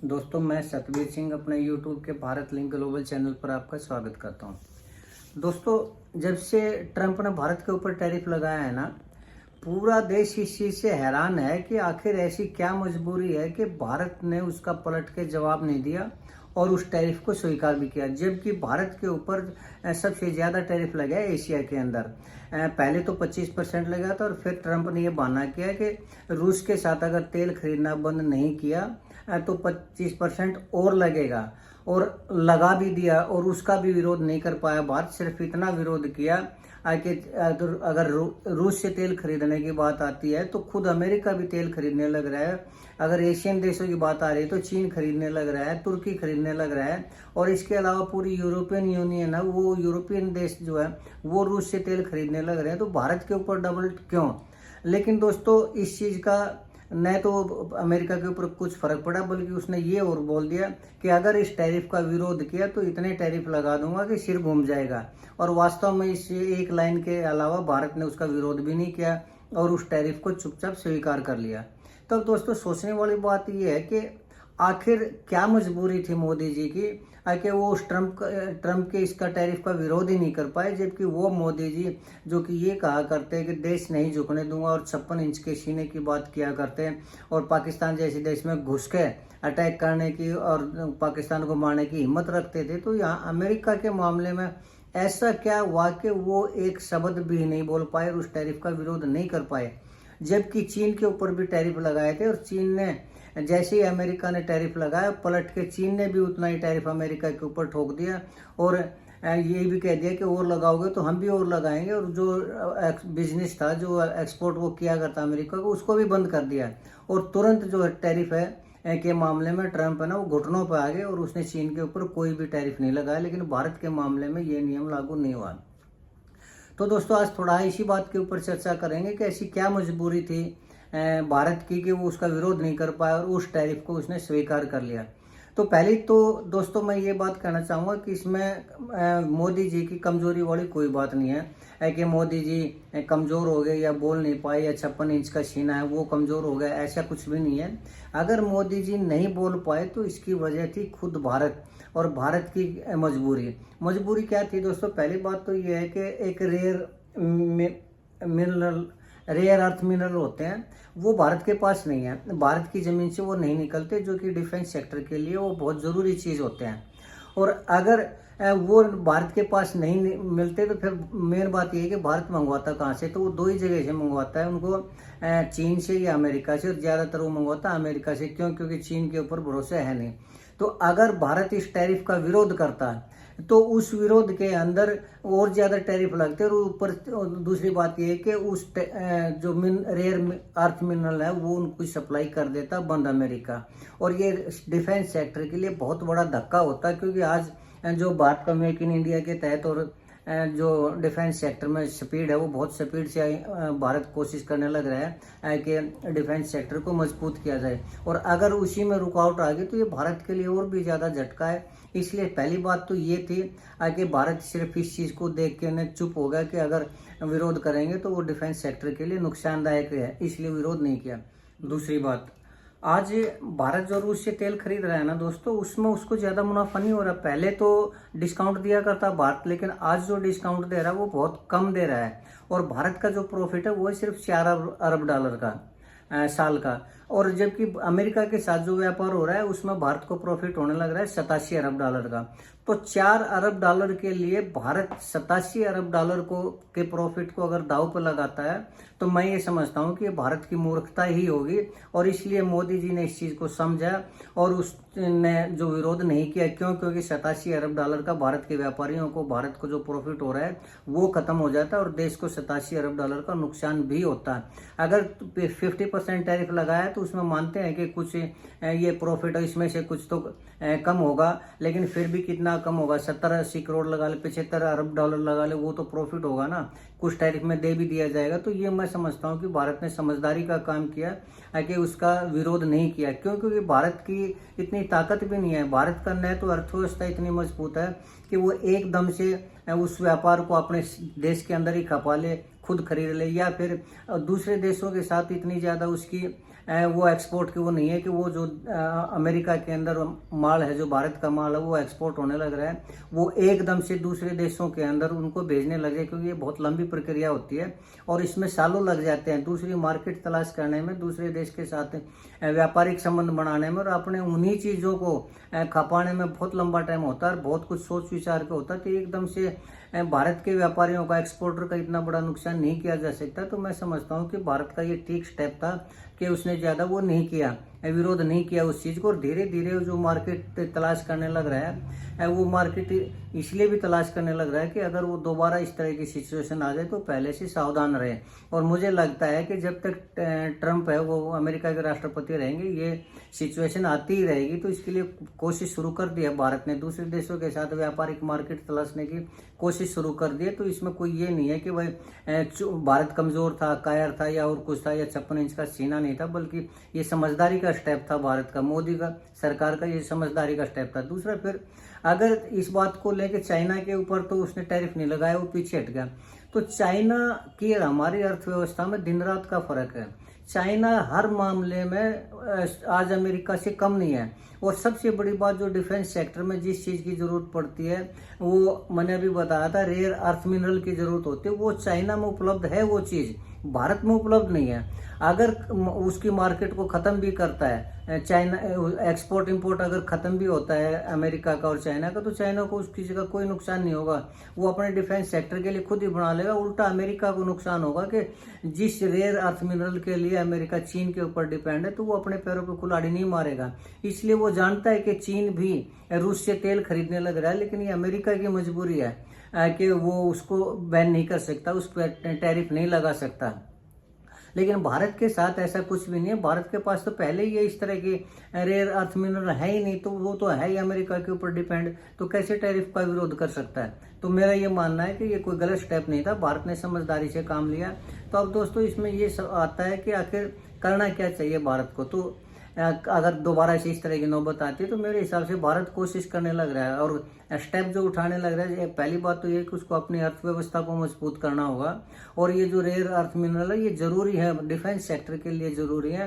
दोस्तों, मैं सतबीर सिंह अपने YouTube के भारत लिंक ग्लोबल चैनल पर आपका स्वागत करता हूं। दोस्तों, जब से ट्रंप ने भारत के ऊपर टैरिफ लगाया है ना, पूरा देश इस चीज़ से हैरान है कि आखिर ऐसी क्या मजबूरी है कि भारत ने उसका पलट के जवाब नहीं दिया और उस टैरिफ को स्वीकार भी किया। जबकि भारत के ऊपर सबसे ज़्यादा टैरिफ लगा है एशिया के अंदर। पहले तो 25% लगा था और फिर ट्रंप ने यह बहाना किया कि रूस के साथ अगर तेल खरीदना बंद नहीं किया तो 25% और लगेगा, और लगा भी दिया और उसका भी विरोध नहीं कर पाया भारत। सिर्फ इतना विरोध किया कि अगर रूस से तेल खरीदने की बात आती है तो खुद अमेरिका भी तेल खरीदने लग रहा है। अगर एशियन देशों की बात आ रही है तो चीन खरीदने लग रहा है, तुर्की खरीदने लग रहा है, और इसके अलावा पूरी यूरोपियन यूनियन है, वो यूरोपियन देश जो है वो रूस से तेल खरीदने लग रहे हैं। तो भारत के ऊपर डबल क्यों? लेकिन दोस्तों, इस चीज़ का न तो अमेरिका के ऊपर कुछ फर्क पड़ा, बल्कि उसने ये और बोल दिया कि अगर इस टैरिफ का विरोध किया तो इतने टैरिफ लगा दूंगा कि सिर घूम जाएगा। और वास्तव में इस एक लाइन के अलावा भारत ने उसका विरोध भी नहीं किया और उस टैरिफ को चुपचाप स्वीकार कर लिया। तब दोस्तों, सोचने वाली बात यह है कि आखिर क्या मजबूरी थी मोदी जी की कि वो उस ट्रंप के इसका टैरिफ का विरोध ही नहीं कर पाए। जबकि वो मोदी जी जो कि ये कहा करते हैं कि देश नहीं झुकने दूंगा और 56 इंच के सीने की बात किया करते हैं, और पाकिस्तान जैसे देश में घुस के अटैक करने की और पाकिस्तान को मारने की हिम्मत रखते थे। तो यहाँ अमेरिका के मामले में ऐसा क्या हुआ कि वो एक शब्द भी नहीं बोल पाए और उस टैरिफ का विरोध नहीं कर पाए। जबकि चीन के ऊपर भी टैरिफ लगाए थे और चीन ने जैसे ही अमेरिका ने टैरिफ लगाया, पलट के चीन ने भी उतना ही टैरिफ अमेरिका के ऊपर ठोक दिया और ये भी कह दिया कि और लगाओगे तो हम भी और लगाएंगे। और जो बिजनेस था, जो एक्सपोर्ट वो किया करता अमेरिका को, उसको भी बंद कर दिया। और तुरंत जो टैरिफ है के मामले में ट्रंप है ना, वो घुटनों पर आ गए और उसने चीन के ऊपर कोई भी टैरिफ नहीं लगाया। लेकिन भारत के मामले में ये नियम लागू नहीं हुआ। तो दोस्तों, आज थोड़ा इसी बात के ऊपर चर्चा करेंगे कि ऐसी क्या मजबूरी थी भारत की कि वो उसका विरोध नहीं कर पाया और उस टैरिफ को उसने स्वीकार कर लिया। तो पहले तो दोस्तों, मैं ये बात कहना चाहूँगा कि इसमें मोदी जी की कमजोरी वाली कोई बात नहीं है कि मोदी जी कमज़ोर हो गए या बोल नहीं पाए या 56 इंच का सीना है वो कमज़ोर हो गया, ऐसा कुछ भी नहीं है। अगर मोदी जी नहीं बोल पाए तो इसकी वजह थी खुद भारत और भारत की मजबूरी क्या थी दोस्तों? पहली बात तो ये है कि एक रेयर अर्थ मिनरल होते हैं, वो भारत के पास नहीं है। भारत की ज़मीन से वो नहीं निकलते, जो कि डिफेंस सेक्टर के लिए वो बहुत ज़रूरी चीज़ होते हैं। और अगर वो भारत के पास नहीं मिलते तो फिर मेन बात ये है कि भारत मंगवाता कहाँ से? तो वो दो ही जगह से मंगवाता है, उनको चीन से या अमेरिका से, और ज़्यादातर वो मंगवाता है अमेरिका से। क्यों? क्योंकि चीन के ऊपर भरोसा है नहीं। तो अगर भारत इस टैरिफ का विरोध करता है तो उस विरोध के अंदर और ज़्यादा टैरिफ लगते हैं। और ऊपर दूसरी बात यह है कि उस जो रेयर अर्थ मिनरल है वो उनको सप्लाई कर देता बंद अमेरिका। और ये डिफेंस सेक्टर के लिए बहुत बड़ा धक्का होता है, क्योंकि आज जो भारत का मेक इन इंडिया के तहत और जो डिफेंस सेक्टर में स्पीड है वो बहुत स्पीड से भारत कोशिश करने लग रहा है कि डिफेंस सेक्टर को मजबूत किया जाए। और अगर उसी में रुकावट आ गई तो ये भारत के लिए और भी ज़्यादा झटका है। इसलिए पहली बात तो ये थी कि भारत सिर्फ इस चीज़ को देख के न चुप हो गया कि अगर विरोध करेंगे तो वो डिफेंस सेक्टर के लिए नुकसानदायक है, इसलिए विरोध नहीं किया। दूसरी बात, आज भारत जो रूस से तेल खरीद रहा है ना दोस्तों, उसमें उसको ज़्यादा मुनाफा नहीं हो रहा। पहले तो डिस्काउंट दिया करता भारत, लेकिन आज जो डिस्काउंट दे रहा है वो बहुत कम दे रहा है। और भारत का जो प्रॉफिट है वो है सिर्फ 4 अरब डॉलर का साल का। और जबकि अमेरिका के साथ जो व्यापार हो रहा है उसमें भारत को प्रॉफिट होने लग रहा है 87 अरब डॉलर का। तो 4 अरब डॉलर के लिए भारत 87 अरब डॉलर के प्रॉफिट को अगर दांव पर लगाता है तो मैं ये समझता हूँ कि भारत की मूर्खता ही होगी। और इसलिए मोदी जी ने इस चीज़ को समझा और उसने जो विरोध नहीं किया। क्यों? क्योंकि 87 अरब डॉलर का भारत के व्यापारियों को, भारत को जो प्रॉफिट हो रहा है वो खत्म हो जाता है और देश को 87 अरब डॉलर का नुकसान भी होता है। अगर 50% टैरिफ लगाया तो उसमें मानते हैं कि कुछ ये प्रॉफिट है, इसमें से कुछ तो कम होगा, लेकिन फिर भी कितना कम होगा? 70-80 करोड़ लगा ले, 75 अरब डॉलर लगा ले, वो तो प्रॉफिट होगा ना, कुछ टैरिफ में दे भी दिया जाएगा। तो ये मैं समझता हूँ कि भारत ने समझदारी का काम किया कि उसका विरोध नहीं किया। क्यों? क्योंकि भारत की इतनी ताकत भी नहीं है। भारत का न तो अर्थव्यवस्था इतनी मजबूत है कि वो एकदम से उस व्यापार को अपने देश के अंदर ही खपा ले, खुद खरीद ले, या फिर दूसरे देशों के साथ इतनी ज़्यादा उसकी वो एक्सपोर्ट की वो नहीं है कि वो जो अमेरिका के अंदर माल है, जो भारत का माल है वो एक्सपोर्ट होने लग रहा है, वो एकदम से दूसरे देशों के अंदर उनको भेजने लगे, क्योंकि ये बहुत लंबी प्रक्रिया होती है और इसमें सालों लग जाते हैं दूसरी मार्केट तलाश करने में, दूसरे देश के साथ व्यापारिक संबंध बनाने में, और अपने उन्हीं चीज़ों को खपाने में बहुत लंबा टाइम होता है और बहुत कुछ सोच विचार के होता है। तो एकदम से भारत के व्यापारियों का, एक्सपोर्टर का इतना बड़ा नुकसान नहीं किया जा सकता। तो मैं समझता हूँ कि भारत का ये ठीक स्टेप था कि उसने ज़्यादा वो नहीं किया, विरोध नहीं किया उस चीज़ को, और धीरे धीरे जो मार्केट तलाश करने लग रहा है वो मार्केट इसलिए भी तलाश करने लग रहा है कि अगर वो दोबारा इस तरह की सिचुएशन आ जाए तो पहले से सावधान रहे। और मुझे लगता है कि जब तक ट्रंप है वो अमेरिका के राष्ट्रपति रहेंगे, ये सिचुएशन आती ही रहेगी। तो इसके लिए कोशिश शुरू कर दी है भारत ने, दूसरे देशों के साथ व्यापारिक मार्केट तलाशने की कोशिश शुरू कर दी है। तो इसमें कोई ये नहीं है कि भाई भारत कमज़ोर था, कायर था या और कुछ था, या 56 इंच का सीना नहीं था, बल्कि ये समझदारी का स्टेप था भारत का, मोदी का सरकार का ये समझदारी का स्टेप था। दूसरा, फिर अगर इस बात को लेके चाइना के ऊपर तो उसने टैरिफ नहीं लगाया, वो पीछे हट गया। तो चाइना की हमारी अर्थव्यवस्था में दिन रात का फर्क है। चाइना हर मामले में आज अमेरिका से कम नहीं है। और सबसे बड़ी बात, जो डिफेंस सेक्टर में जिस चीज़ की ज़रूरत पड़ती है, वो मैंने अभी बताया था, रेयर अर्थ मिनरल की ज़रूरत होती है, वो चाइना में उपलब्ध है, वो चीज़ भारत में उपलब्ध नहीं है। अगर उसकी मार्केट को ख़त्म भी करता है चाइना, एक्सपोर्ट इंपोर्ट अगर ख़त्म भी होता है अमेरिका का और चाइना का, तो चाइना को उसकी जगह कोई नुकसान नहीं होगा, वो अपने डिफेंस सेक्टर के लिए खुद ही बना लेगा। उल्टा अमेरिका को नुकसान होगा कि जिस रेयर अर्थ मिनरल के लिए अमेरिका चीन के ऊपर डिपेंड है, तो वो अपने पैरों पर कुल्हाड़ी नहीं मारेगा। इसलिए वो जानता है कि चीन भी रूस से तेल खरीदने लग रहा है, लेकिन ये अमेरिका की मजबूरी है कि वो उसको बैन नहीं कर सकता, उस पर टैरिफ नहीं लगा सकता। लेकिन भारत के साथ ऐसा कुछ भी नहीं है। भारत के पास तो पहले ही इस तरह की रेयर अर्थ मिनरल है ही नहीं, तो वो तो है ही अमेरिका के ऊपर डिपेंड, तो कैसे टैरिफ का विरोध कर सकता है। तो मेरा ये मानना है कि ये कोई गलत स्टेप नहीं था, भारत ने समझदारी से काम लिया। तो अब दोस्तों इसमें ये सब आता है कि आखिर करना क्या चाहिए भारत को। तो अगर दोबारा से इस तरह की नौबत आती है तो मेरे हिसाब से भारत कोशिश करने लग रहा है और स्टेप जो उठाने लग रहा है। पहली बात तो ये कि उसको अपनी अर्थव्यवस्था को मजबूत करना होगा, और ये जो रेयर अर्थ मिनरल है ये जरूरी है, डिफेंस सेक्टर के लिए जरूरी है।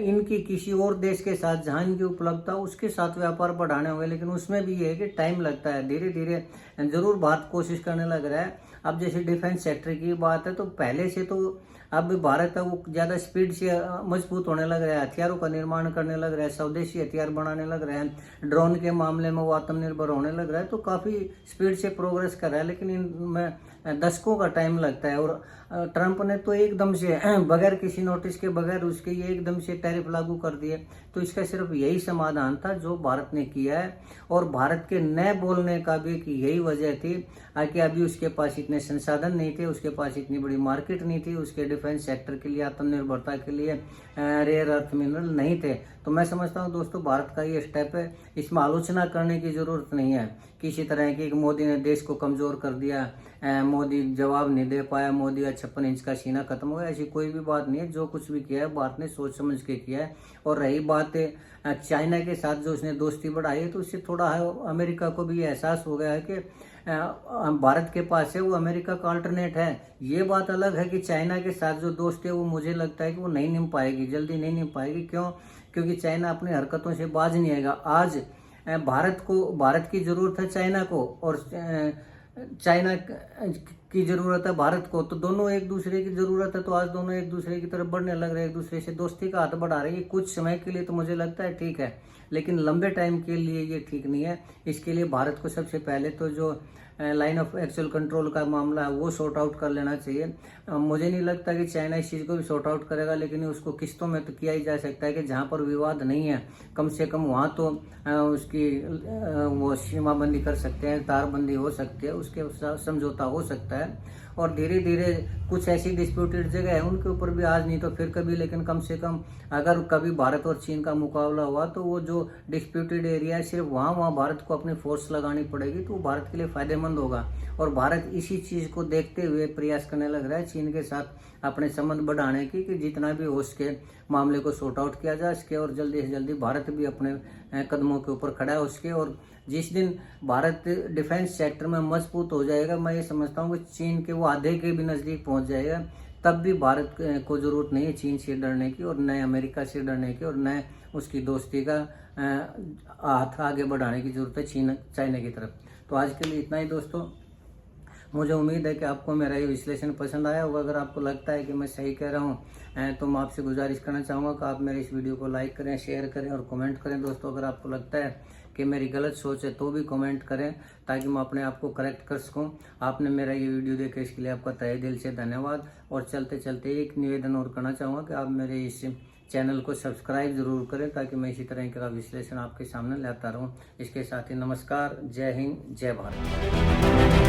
इनकी किसी और देश के साथ जहाँ इनकी उपलब्धता उसके साथ व्यापार बढ़ाने होंगे, लेकिन उसमें भी ये है कि टाइम लगता है, धीरे धीरे जरूर भारत कोशिश करने लग रहा है। अब जैसे डिफेंस सेक्टर की बात है, तो पहले से तो अब भारत है वो ज़्यादा स्पीड से मजबूत होने लग रहा है, हथियारों का निर्माण करने लग रहा है, स्वदेशी हथियार बनाने लग रहे हैं, ड्रोन के मामले में वो आत्मनिर्भर होने लग रहा है। तो काफ़ी स्पीड से प्रोग्रेस कर रहा है, लेकिन इनमें दशकों का टाइम लगता है। और ट्रंप ने तो एकदम से बगैर किसी नोटिस के, बगैर उसके, ये एकदम से टैरिफ लागू कर दिए। तो इसका सिर्फ यही समाधान था जो भारत ने किया है, और भारत के न बोलने का भी कि यही वजह थी कि अभी उसके पास इतने संसाधन नहीं थे, उसके पास इतनी बड़ी मार्केट नहीं थी, उसके डिफेंस सेक्टर के लिए, आत्मनिर्भरता के लिए रेयर अर्थ मिनरल नहीं थे। तो मैं समझता हूँ दोस्तों भारत का ये स्टेप है, इसमें आलोचना करने की जरूरत नहीं है किसी तरह की। मोदी ने देश को कमजोर कर दिया, मोदी जवाब नहीं दे पाया, मोदी का 56 इंच का सीना खत्म हो गया, ऐसी कोई भी बात नहीं है। जो कुछ भी किया है भारत ने सोच समझ के किया है। और रही बात चाइना के साथ जो उसने दोस्ती बढ़ाई है, तो उससे थोड़ा अमेरिका को भी एहसास हो गया है कि भारत के पास है वो अमेरिका का अल्टरनेट है। ये बात अलग है कि चाइना के साथ जो दोस्ती है वो मुझे लगता है कि वो नहीं निभ पाएगी, जल्दी नहीं निभ पाएगी। क्यों? क्योंकि चाइना अपनी हरकतों से बाज नहीं आएगा। आज भारत की जरूरत है चाइना को, और चाइना की जरूरत है भारत को। तो दोनों एक दूसरे की जरूरत है, तो आज दोनों एक दूसरे की तरफ बढ़ने लग रहे हैं, एक दूसरे से दोस्ती का हाथ बढ़ा रहे हैं। कुछ समय के लिए तो मुझे लगता है ठीक है, लेकिन लंबे टाइम के लिए ये ठीक नहीं है। इसके लिए भारत को सबसे पहले तो जो लाइन ऑफ एक्चुअल कंट्रोल का मामला है वो सॉर्ट आउट कर लेना चाहिए। मुझे नहीं लगता कि चाइना इस चीज़ को भी सॉर्ट आउट करेगा, लेकिन उसको किस्तों में तो किया ही जा सकता है कि जहाँ पर विवाद नहीं है, कम से कम वहाँ तो उसकी वो सीमाबंदी कर सकते हैं, तारबंदी हो सकती है, उसके समझौता हो सकता है। और धीरे धीरे कुछ ऐसी डिस्प्यूटेड जगह है उनके ऊपर भी, आज नहीं तो फिर कभी, लेकिन कम से कम अगर कभी भारत और चीन का मुकाबला हुआ तो वो जो डिस्प्यूटेड एरिया है सिर्फ वहाँ भारत को अपनी फोर्स लगानी पड़ेगी, तो वो भारत के लिए फायदेमंद होगा। और भारत इसी चीज़ को देखते हुए प्रयास करने लग रहा है चीन के साथ अपने संबंध बढ़ाने की, कि जितना भी हो सके मामले को सॉर्ट आउट किया जा सके, और जल्दी से जल्दी भारत भी अपने कदमों के ऊपर खड़ा है उसके। और जिस दिन भारत डिफेंस सेक्टर में मजबूत हो जाएगा, मैं ये समझता हूँ कि चीन के वो आधे के भी नज़दीक पहुँच जाएगा, तब भी भारत को जरूरत नहीं है चीन से डरने की, और न अमेरिका से डरने की, और न उसकी दोस्ती का हाथ आगे बढ़ाने की जरूरत है चाइना की तरफ। तो आज के लिए इतना ही दोस्तों। मुझे उम्मीद है कि आपको मेरा ये विश्लेषण पसंद आया होगा। अगर आपको लगता है कि मैं सही कह रहा हूँ तो मैं आपसे गुजारिश करना चाहूँगा कि आप मेरे इस वीडियो को लाइक करें, शेयर करें और कमेंट करें। दोस्तों, अगर आपको लगता है कि मेरी गलत सोच है तो भी कमेंट करें, ताकि मैं अपने आप को करेक्ट कर सकूं। आपने मेरा ये वीडियो देखा, इसके लिए आपका तहे दिल से धन्यवाद। और चलते चलते एक निवेदन और करना चाहूँगा कि आप मेरे इस चैनल को सब्सक्राइब जरूर करें, ताकि मैं इसी तरह का विश्लेषण आपके सामने लाता रहूँ। इसके साथ ही नमस्कार, जय हिंद, जय भारत।